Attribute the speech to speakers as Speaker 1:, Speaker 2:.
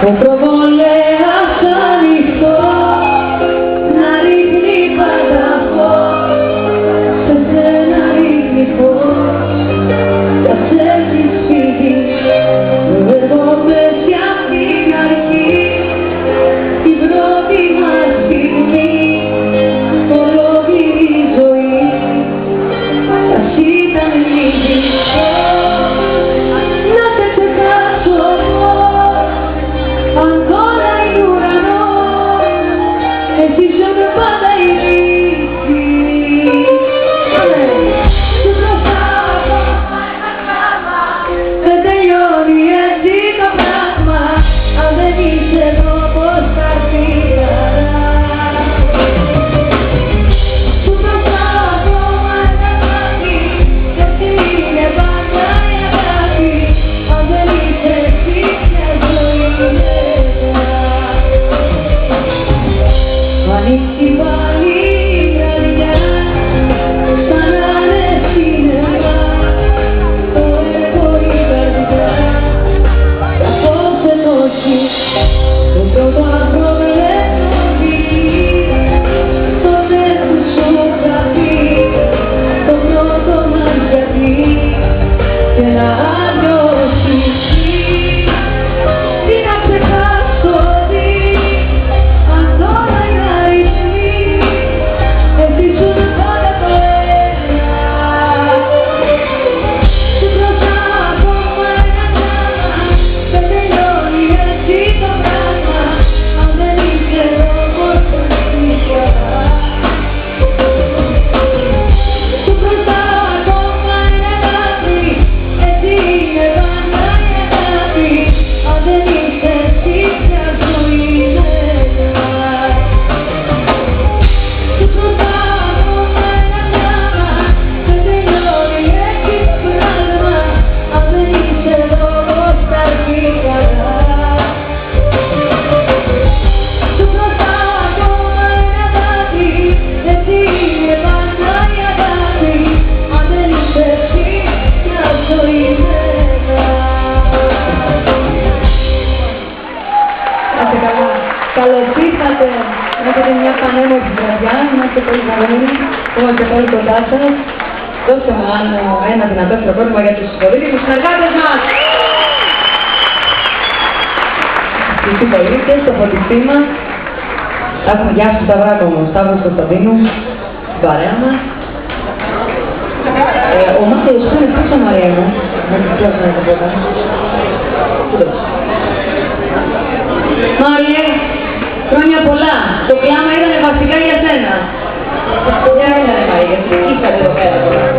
Speaker 1: Ο προβολέας ανοιχτό να ρίχνει πάντα φως, σε σένα ρίχνει φως, θα σε έχεις φύγει. Εγώ πες απ' την αρχή, την πρώτη μας στιγμή, ολόκληρη η ζωή ας ήταν λίγη. Να σε ξεχάσω εγώ, αν τώρα είναι ουρανός, εσύ ζουν πάντα η λύση. Σου προσφέρω ένα πράγμα, δεν τελειώνει έτσι το πράγμα, αν δεν είσαι εδώ πώς θα έρθει η χαρά. Σου προσφέρω ένα μάτι, έτσι είναι πάντα η αγάπη, αν δεν είσαι εσύ μια ζωή μέσα. Ανοίξει πάλι η καρδιά, σαν να είναι σινεμά, το έχω η καρδιά, θα πώς ενώσει, το πρώτο απροβλέπω δει, το τέλος σου θα πει, το πρώτο μας γιατί, και να λιώσει. Τι να ξεχάσω δει, αν τώρα είναι αριθμοί, εσύ ζουν πάντα το ένα. Σου μπροστά ακόμα ένα πράγμα, δεν τελειώνει έτσι το πράγμα, αν δεν είσαι εδώ πώς θα έρθει η χαρά. Σου μπροστά ακόμα ένα αγάπη, έτσι είναι πάντα η αγάπη, αν δεν είσαι εσύ μια ζωή μέσα. Σου μπροστά ακόμα ένα πράγμα, δεν τελειώνει έτσι το πράγμα, αν δεν είσαι εδώ πώς θα έρθει η χαρά. Σου μπροστά ακόμα ένα αγάπη, έτσι είναι πάντα η αγάπη, αν δεν είσαι εσύ μια ζωή μέσα. Άστε καλά. Καλώς ήρθατε. Έχετε μια πανέμορφη βραδιά. Είμαστε πολύ χαρούμενοι που είμαστε πολύ κοντά σας. Δώστε μου ένα δυνατό χειροκρότημα για τους πολίτες, τους συνεργάτες μας. Ευχαριστώ πολύ και στο φωτιστή μας. Έχουμε γεια σου Σταυράκο, Σταύρος Κωνσταντίνου, την παρέα μας. Ο Μάθιος που είναι πίσω Μαρία μου. Να μην πιάσω να το πω. Μάριε, χρόνια πολλά. Το κλάμα ήταν βασικά για σένα. Γεια ήτανε Μαρία, γιατί ήρθατε εδώ πέρα τώρα.